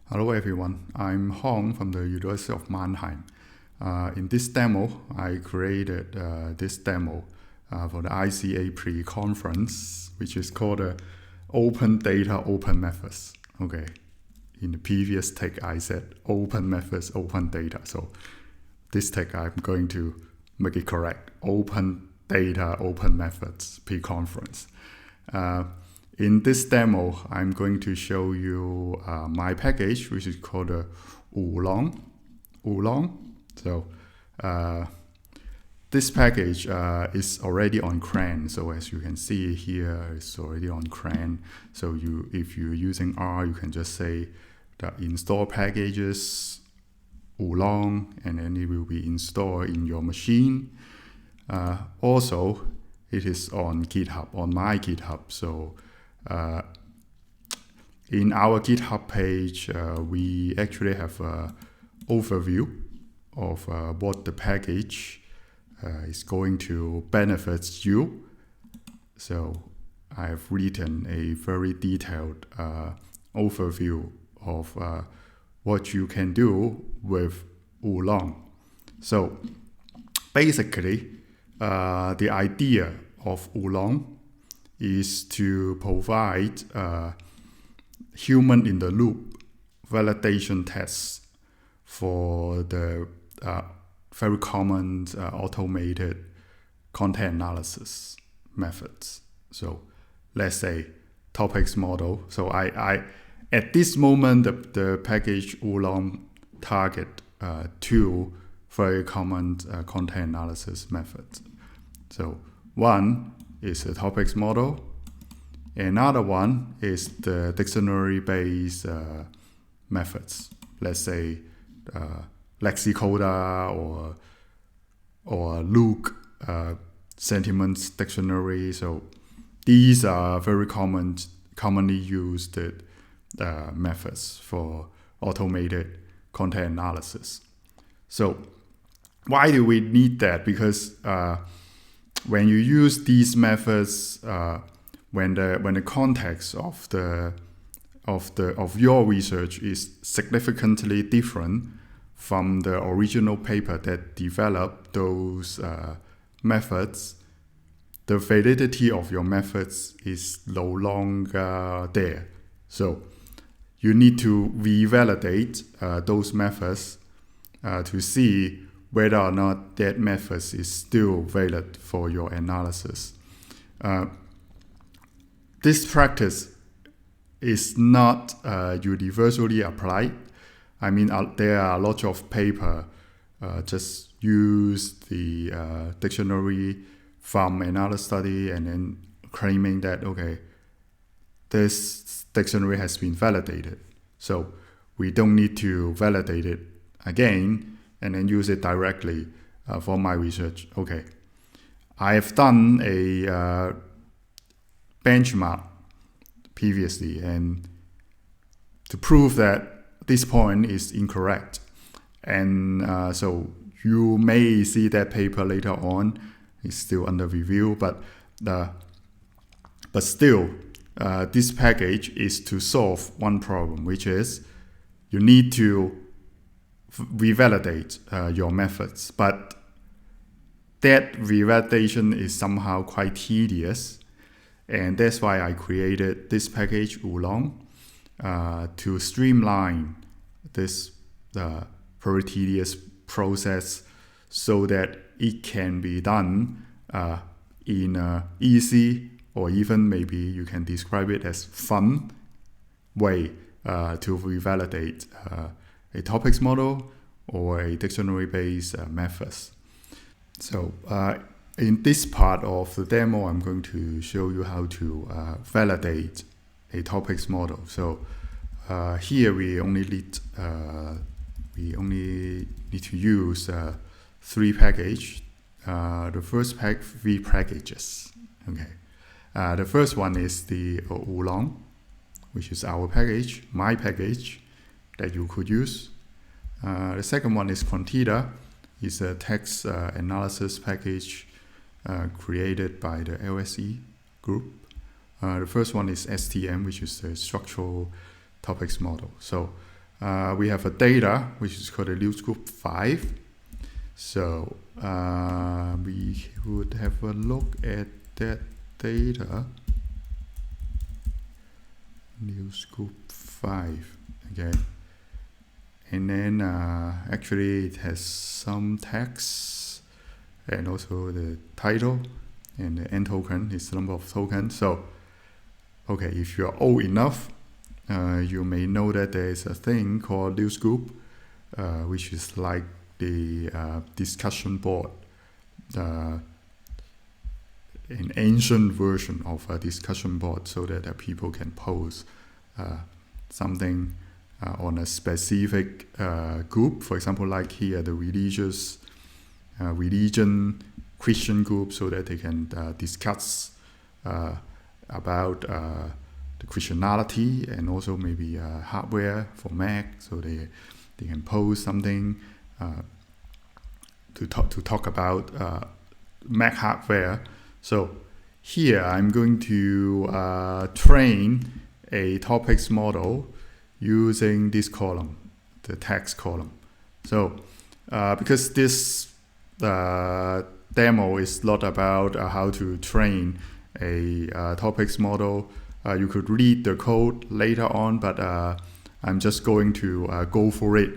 Hello everyone, I'm Hong from the University of Mannheim. In this demo, I created this demo for the ICA pre-conference, which is called Open Data, Open Methods. Okay, in the previous take I said Open Methods, Open Data. So this take I'm going to make it correct. Open Data, Open Methods pre-conference. In this demo, I'm going to show you my package, which is called Oolong. So this package is already on CRAN. So as you can see here, it's already on CRAN. So if you're using R, you can just say the install packages Oolong, and then it will be installed in your machine. Also, it is on GitHub, on my GitHub. So in our GitHub page, we actually have an overview of what the package is going to benefit you. So I've written a very detailed overview of what you can do with Oolong. So basically, the idea of Oolong is to provide human-in-the-loop validation tests for the very common automated content analysis methods. So let's say topics model. So I at this moment, the package Oolong target two very common content analysis methods. So one is the topics model. Another one is the dictionary-based methods. Let's say Lexicoda or Luke sentiments dictionary. So these are very commonly used methods for automated content analysis. So why do we need that? Because when you use these methods, when the context of your research is significantly different from the original paper that developed those methods, the validity of your methods is no longer there. So you need to revalidate those methods to see whether or not that method is still valid for your analysis. This practice is not universally applied. I mean, there are lots of papers just use the dictionary from another study and then claiming that, okay, this dictionary has been validated. So we don't need to validate it again and then use it directly for my research. Okay, I have done a benchmark previously, and to prove that this point is incorrect. And so you may see that paper later on. It's still under review, but still, this package is to solve one problem, which is you need to revalidate your methods, but that revalidation is somehow quite tedious, and that's why I created this package Oolong to streamline this very tedious process so that it can be done in an easy, or even maybe you can describe it as fun way to revalidate a topics model or a dictionary-based methods. So in this part of the demo, I'm going to show you how to validate a topics model. So here we only need to use three packages. The first three packages. Okay. The first one is the Oolong, which is our package, my package, that you could use. The second one is Quantita. It's a text analysis package created by the LSE group. The first one is STM, which is the structural topics model. So we have a data which is called a news group 5. So we would have a look at that data. News group 5. Okay. And then actually it has some text and also the title, and the n token is the number of tokens. So okay, if you're old enough, you may know that there is a thing called news group, which is like the discussion board, an ancient version of a discussion board, so that people can post something on a specific group. For example, like here, the religion Christian group, so that they can discuss about the Christianity, and also maybe hardware for Mac, so they can post something to talk about Mac hardware. So here I'm going to train a topics model using this column, the text column. So because this demo is not about how to train a topics model, you could read the code later on, but I'm just going to go for it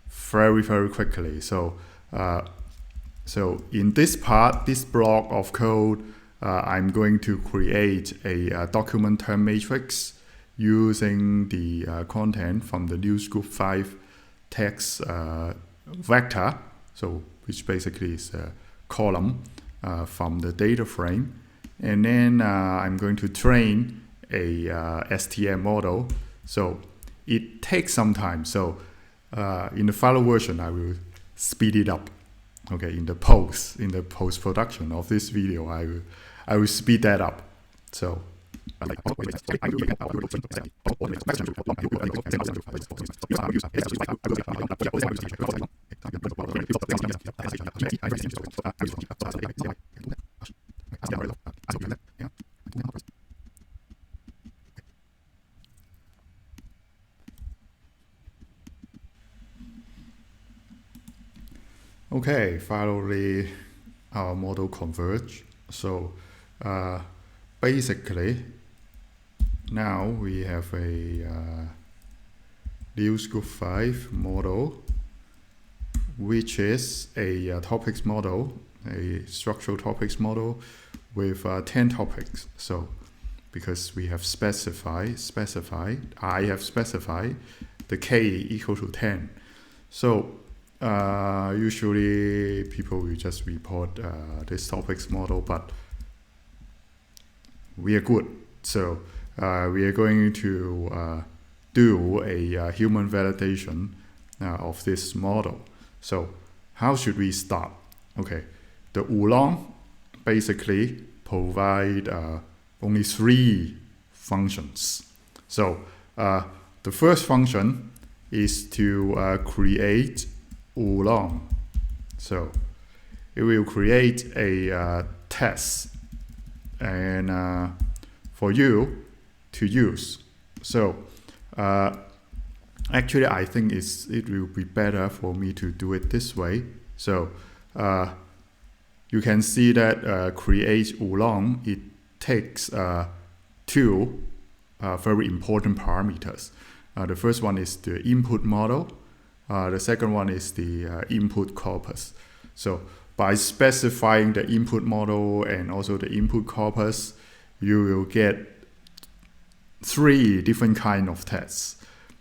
very, very quickly. So in this part, this block of code, I'm going to create a document term matrix using the content from the news group 5 text vector, so which basically is a column from the data frame. And then I'm going to train a STM model. So it takes some time. So in the final version, I will speed it up. Okay, in the post production of this video, I will speed that up. So okay, finally our model converge. So basically now we have a news group 5 model, which is a topics model, a structural topics model with 10 topics. So because we have specified, I have specified the k equal to 10. So usually people will just report this topics model, but we are good. So we are going to do a human validation of this model. So how should we start? Okay, the Oolong basically provide only 3 functions. So the first function is to create Oolong. So it will create a test and for you to use. So actually I think it will be better for me to do it this way. So you can see that create Oolong, it takes 2 very important parameters. The first one is the input model. The second one is the input corpus. So by specifying the input model and also the input corpus, you will get 3 different kind of tests.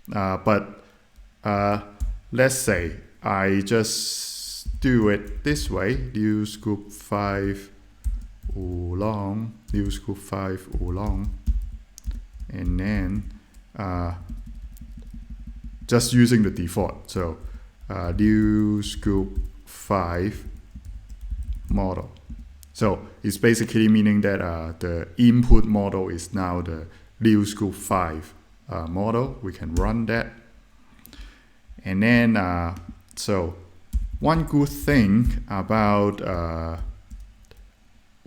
But let's say I just do it this way: news group 5 Oolong, news group 5 Oolong, and then just using the default. So news group 5 model. So it's basically meaning that the input model is now the news group 5 model. We can run that. And then, so one good thing about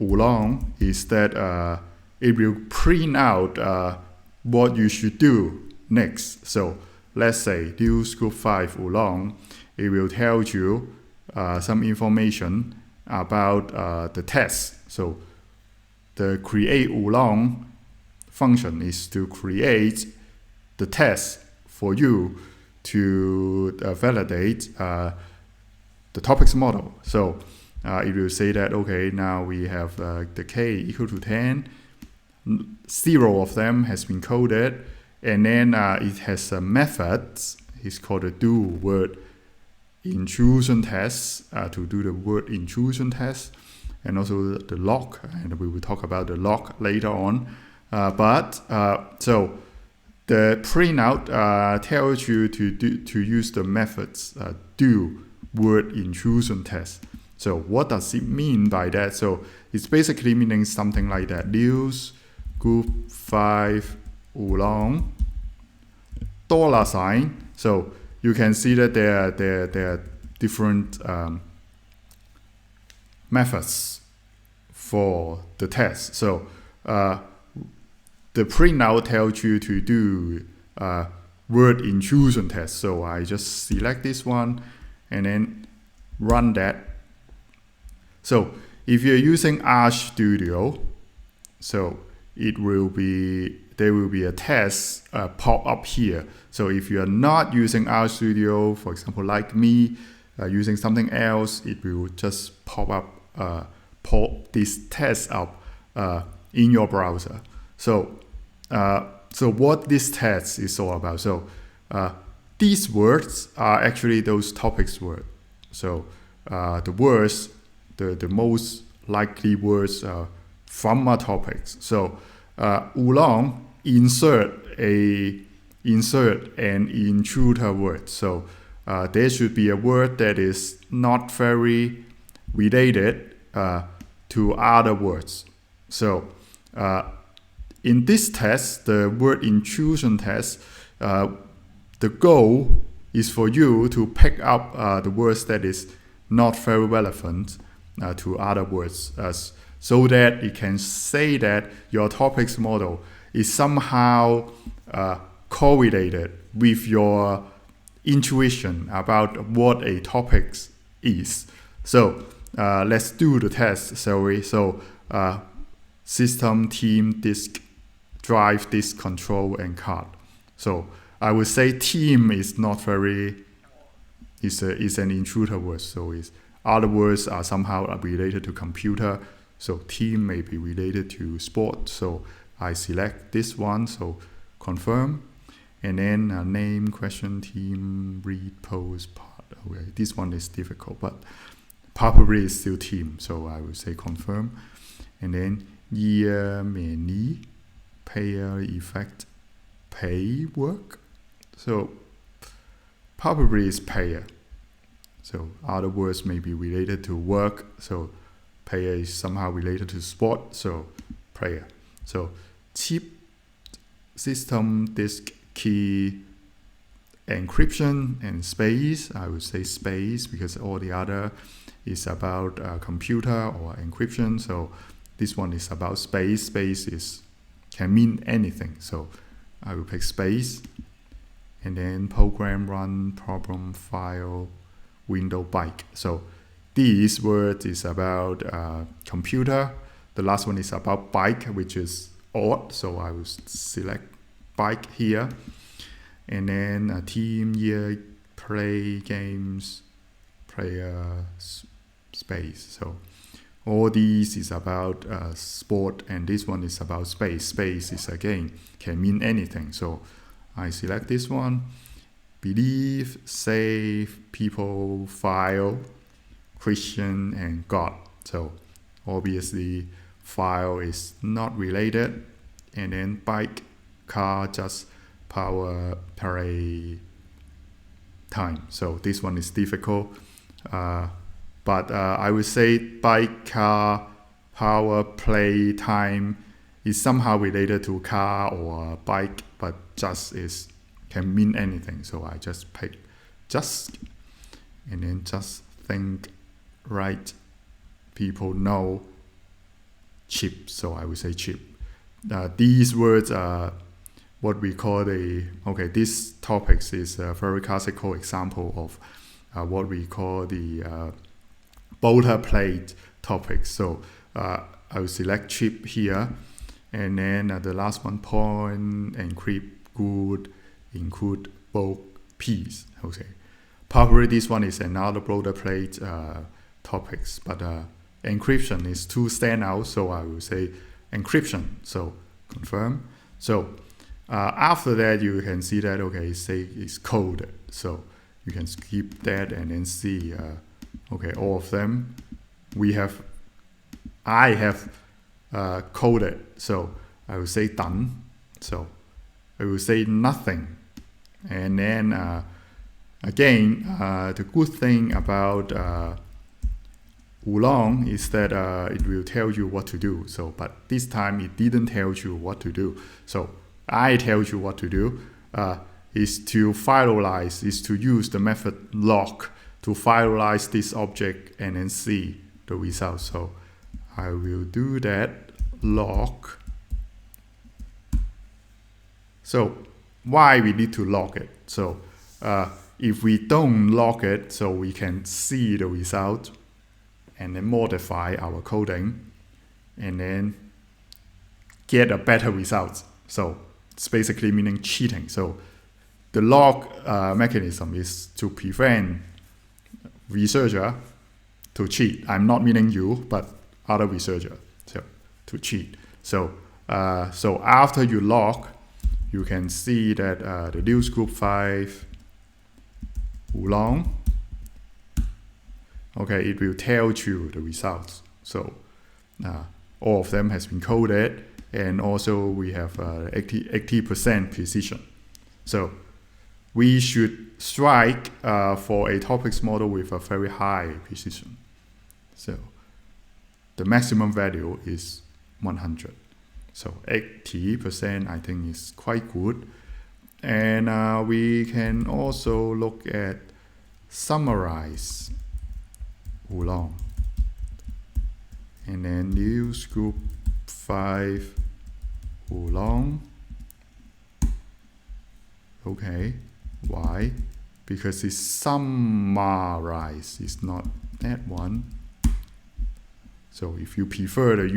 Oolong is that it will print out what you should do next. So let's say news group 5 Oolong, it will tell you some information about the test. So the create Oolong function is to create the test for you to validate the topics model. So it will say that, okay, now we have the k equal to 10, 0 of them has been coded, and then it has a method. It's called a do word intrusion test to do the word intrusion test, and also the lock, and we will talk about the lock later on. So the printout tells you to use the methods do word intrusion test. So what does it mean by that? So it's basically meaning something like that. News group 5 Oolong $sign. So you can see that there are different methods for the test. So the printout tells you to do word intrusion test. So I just select this one and then run that. So if you're using RStudio, so there will be a test pop up here. So if you are not using RStudio, for example, like me, using something else, it will just pop this test up in your browser. So what this test is all about. So these words are actually those topics words. So the words, the most likely words from a topics. So Oolong insert an intruder word. So there should be a word that is not very related to other words. So in this test, the word intrusion test, the goal is for you to pick up the words that is not very relevant to other words, so that it can say that your topics model is somehow correlated with your intuition about what a topic is. So let's do the test. So system, team, disk, drive, disk, control, and card. So I would say team is not very, is an intruder word. So other words are somehow related to computer. So team may be related to sport. So I select this one. So confirm. And then name, question, team, read, post, part. Okay, this one is difficult, but probably it's still team. So I will say confirm. And then year, many, payer, effect, pay, work. So probably it's payer. So other words may be related to work. So payer is somehow related to sport. So player. So chip, system, disk, key, encryption, and space. I would say space because all the other is about computer or encryption. So this one is about space. Space can mean anything. So I will pick space. And then program, run, problem, file, window, bike. So these words is about computer. The last one is about bike, which is odd. So I will select bike here. And then team, year, play, games, player, space. So all these is about sport, and this one is about space. Space is again can mean anything. So I select this one. Believe, save, people, file, Christian, and God. So obviously file is not related. And then bike, car, just power, play, time. So this one is difficult. But I would say bike, car, power, play, time is somehow related to car or bike, but just can mean anything. So I just pick just, and then just think, right, people know, chip. So I would say chip. These words are what we call this topics is a very classical example of what we call the boilerplate topics. So I will select chip here, and then the last one, point, encrypt, good, include bulk piece. Okay, probably this one is another boilerplate topics, but encryption is too stand out, so I will say encryption. So confirm. So after that, you can see that say it's coded. So you can skip that and then see all of them. I have coded. So I will say done. So I will say nothing. And then again, the good thing about Oolong is that it will tell you what to do. So, but this time it didn't tell you what to do. So I tell you what to do is to filialize, is to use the method lock to filialize this object and then see the result. So I will do that, lock. So why we need to lock it? So if we don't lock it, so we can see the result and then modify our coding and then get a better result. So it's basically meaning cheating. So the lock mechanism is to prevent researcher to cheat. I'm not meaning you, but other researcher to cheat. So after you lock, you can see that the news group 5 Oolong, it will tell you the results. So all of them has been coded, and also we have 80% precision. So we should strike for a topics model with a very high precision. So the maximum value is 100. So 80% I think is quite good. And we can also look at summarize Oolong. And then news group 5 Oolong. Okay, why? Because it's summarize, it's not that one. So if you prefer the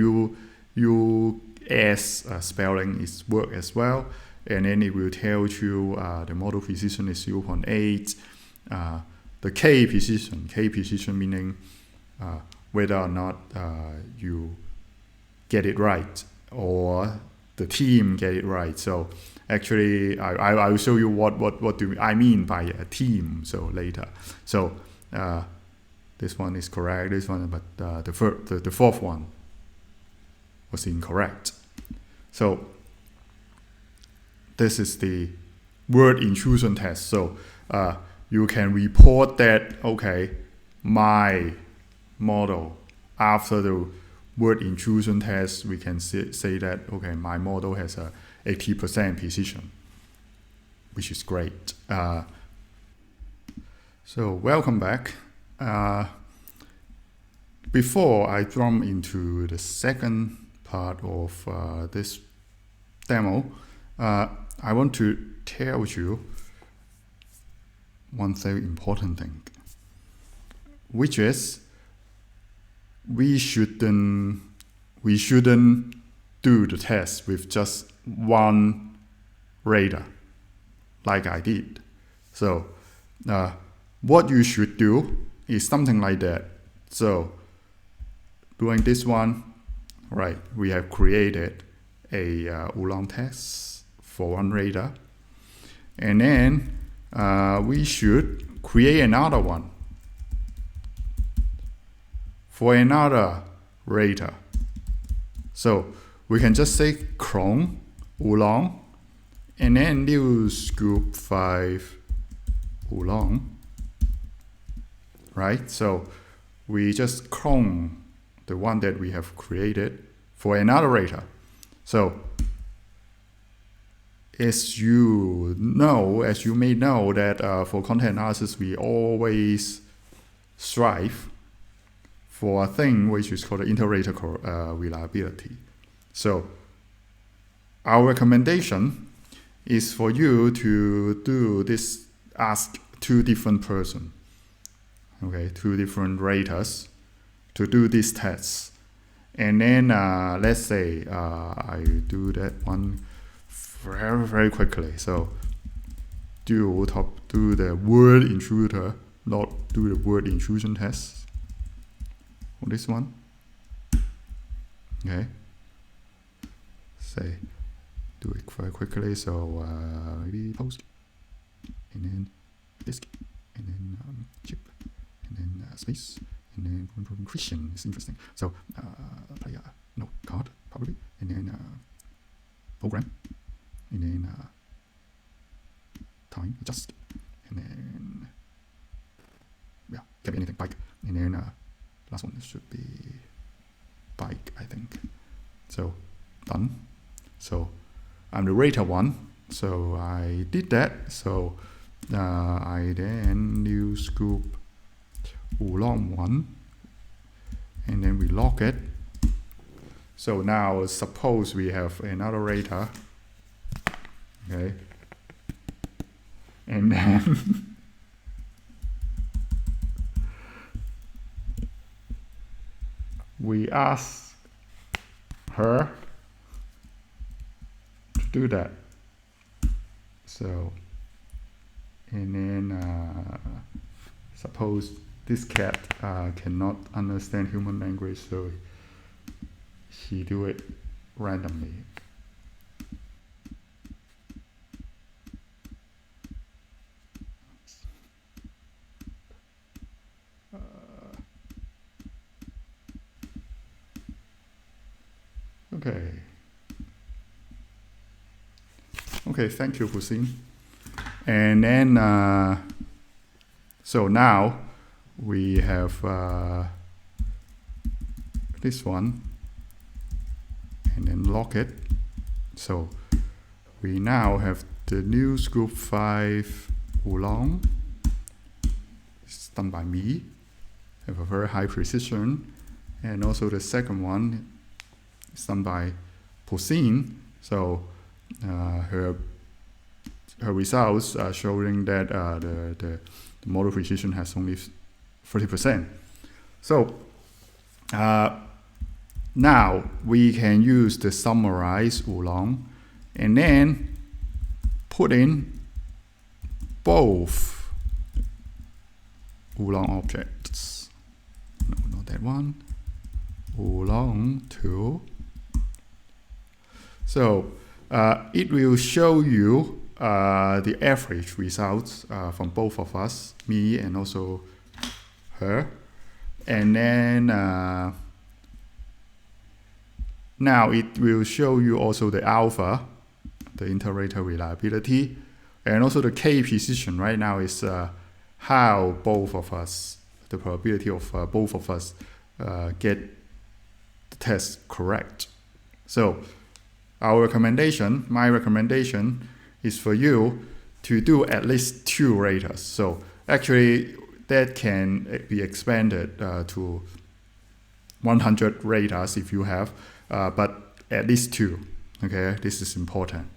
US spelling, is work as well. And then it will tell you the model precision is 0.8. The K precision meaning whether or not you get it right or the team get it right. So actually, I will show you what do I mean by a team. So later. So this one is correct. This one, but the fourth one was incorrect. So this is the word intrusion test. So you can report that my model after the word intrusion test, we can say that my model has a 80% precision, which is great. So welcome back. Before I jump into the second part of this demo, I want to tell you one very important thing, which is we shouldn't do the test with just one radar like I did. So what you should do is something like that. So doing this one, right, we have created a Oolong test for one radar, and then we should create another one for another radar. So we can just say clone Oolong and then news group 5 Oolong, right? So we just clone the one that we have created for another radar. So as you may know that for content analysis, we always strive for a thing which is called inter-rater reliability. So our recommendation is for you to do this, ask two different persons, okay, two different raters to do these tests. And then let's say I do that one very quickly. So do the word intruder, not do the word intrusion test for this one. Okay. Say do it very quickly. So maybe post, and then disk, and then chip, and then space, and then Christian is interesting. So no card probably, and then program, and then time adjust, and then can be anything, bike, and then last one should be bike, I think. So done. So I'm the rater one, so I did that. So I then new scoop Oolong one, and then we lock it. So now suppose we have another rater, okay, and then we ask her to do that. So, and then suppose this cat cannot understand human language, so she do it randomly. Okay, thank you, Pusin. And then, so now we have this one, and then lock it. So we now have the news group 5 Oolong. It's done by me, have a very high precision. And also the second one is done by Pusin. So her results are showing that the model precision has only 30%. So now we can use the summarize Oolong and then put in both Oolong objects. No, not that one. Oolong 2. So it will show you the average results from both of us, me and also her. And then now it will show you also the alpha, the inter-rater reliability, and also the K precision. Right now is how both of us, the probability of both of us get the test correct. So my recommendation is for you to do at least 2 raters. So actually that can be expanded to 100 raters if you have, but at least 2. Okay, this is important.